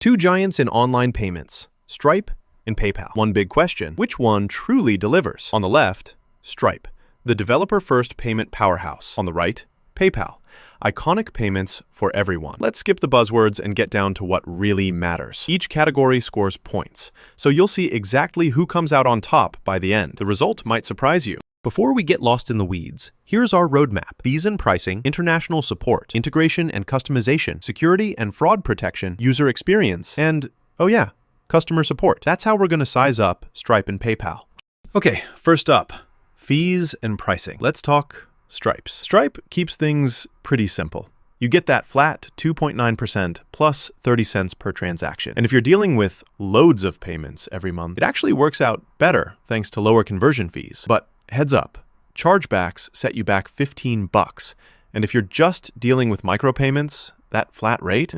Two giants in online payments, Stripe and PayPal. One big question, which one truly delivers? On the left, Stripe, the developer-first payment powerhouse. On the right, PayPal, iconic payments for everyone. Let's skip the buzzwords and get down to what really matters. Each category scores points, so you'll see exactly who comes out on top by the end. The result might surprise you. Before we get lost in the weeds, here's our roadmap: fees and pricing, international support, integration and customization, security and fraud protection, user experience, and, oh yeah, customer support. That's how we're going to size up Stripe and PayPal. Okay, first up, fees and pricing. Let's talk Stripes. Stripe keeps things pretty simple. You get that flat 2.9% plus 30 cents per transaction. And if you're dealing with loads of payments every month, it actually works out better thanks to lower conversion fees. But heads up, chargebacks set you back $15. And if you're just dealing with micropayments, that flat rate,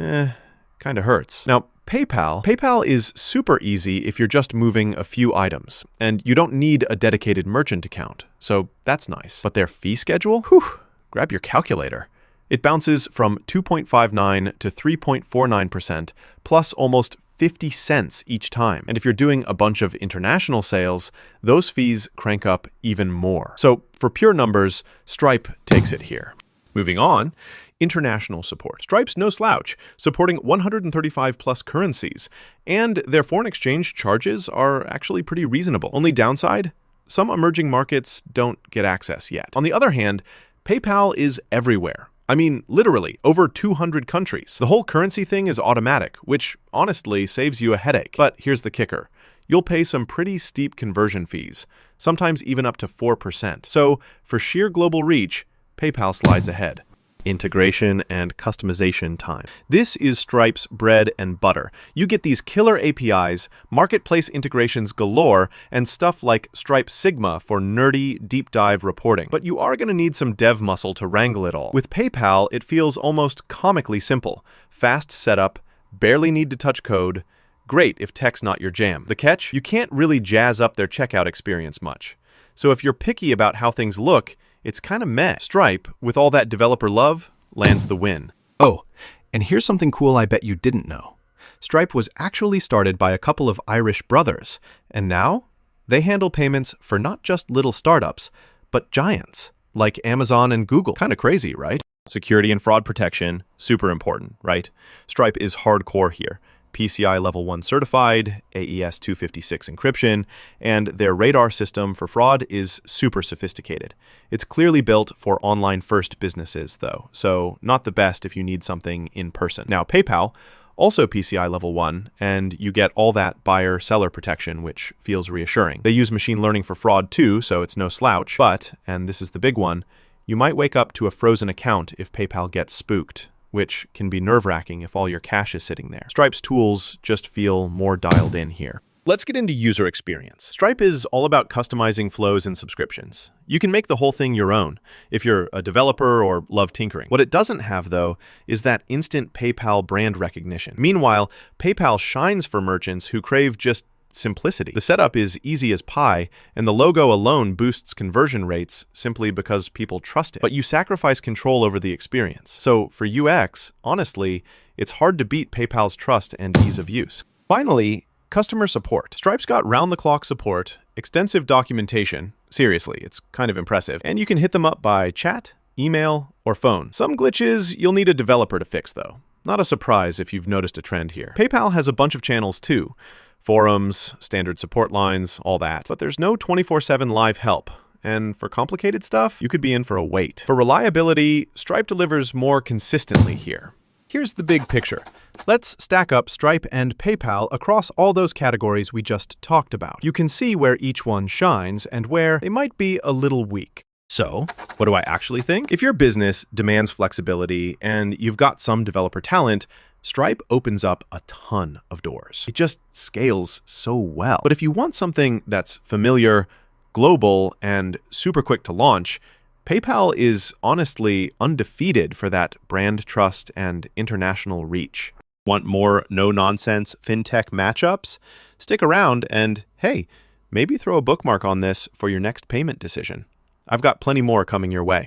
kind of hurts. Now, PayPal is super easy if you're just moving a few items, and you don't need a dedicated merchant account, so that's nice. But their fee schedule? Whew, grab your calculator. It bounces from 2.59 to 3.49%, plus almost 50 cents each time. And if you're doing a bunch of international sales, those fees crank up even more. So for pure numbers, Stripe takes it here. Moving on, international support. Stripe's no slouch, supporting 135 plus currencies, and their foreign exchange charges are actually pretty reasonable. Only downside? Some emerging markets don't get access yet. On the other hand, PayPal is everywhere. I mean, literally, over 200 countries. The whole currency thing is automatic, which honestly saves you a headache. But here's the kicker. You'll pay some pretty steep conversion fees, sometimes even up to 4%. So for sheer global reach, PayPal slides ahead. Integration and customization time. This is Stripe's bread and butter. You get these killer APIs, marketplace integrations galore, and stuff like Stripe Sigma for nerdy, deep dive reporting. But you are going to need some dev muscle to wrangle it all. With PayPal, it feels almost comically simple. Fast setup, barely need to touch code, great if tech's not your jam. The catch? You can't really jazz up their checkout experience much. So if you're picky about how things look, it's kind of meh. Stripe, with all that developer love, lands the win. Oh, and here's something cool I bet you didn't know. Stripe was actually started by a couple of Irish brothers, and now they handle payments for not just little startups, but giants, like Amazon and Google. Kind of crazy, right? Security and fraud protection, super important, right? Stripe is hardcore here. PCI Level 1 certified, AES 256 encryption, and their radar system for fraud is super sophisticated. It's clearly built for online-first businesses, though, so not the best if you need something in person. Now, PayPal, also PCI Level 1, and you get all that buyer-seller protection, which feels reassuring. They use machine learning for fraud, too, so it's no slouch, but, and this is the big one, you might wake up to a frozen account if PayPal gets spooked, which can be nerve-wracking if all your cash is sitting there. Stripe's tools just feel more dialed in here. Let's get into user experience. Stripe is all about customizing flows and subscriptions. You can make the whole thing your own if you're a developer or love tinkering. What it doesn't have, though, is that instant PayPal brand recognition. Meanwhile, PayPal shines for merchants who crave just simplicity. The setup is easy as pie, and the logo alone boosts conversion rates simply because people trust it. But you sacrifice control over the experience. So for UX, honestly, it's hard to beat PayPal's trust and ease of use. Finally, customer support. Stripe's got round-the-clock support, extensive documentation. Seriously, it's kind of impressive. And you can hit them up by chat, email, or phone. Some glitches you'll need a developer to fix, though. Not a surprise if you've noticed a trend here. PayPal has a bunch of channels, too. Forums, standard support lines, all that. But there's no 24/7 live help. And for complicated stuff, you could be in for a wait. For reliability, Stripe delivers more consistently here. Here's the big picture. Let's stack up Stripe and PayPal across all those categories we just talked about. You can see where each one shines and where they might be a little weak. So, what do I actually think? If your business demands flexibility and you've got some developer talent, Stripe opens up a ton of doors. It just scales so well. But if you want something that's familiar, global, and super quick to launch, PayPal is honestly undefeated for that brand trust and international reach. Want more no-nonsense fintech matchups? Stick around and, hey, maybe throw a bookmark on this for your next payment decision. I've got plenty more coming your way.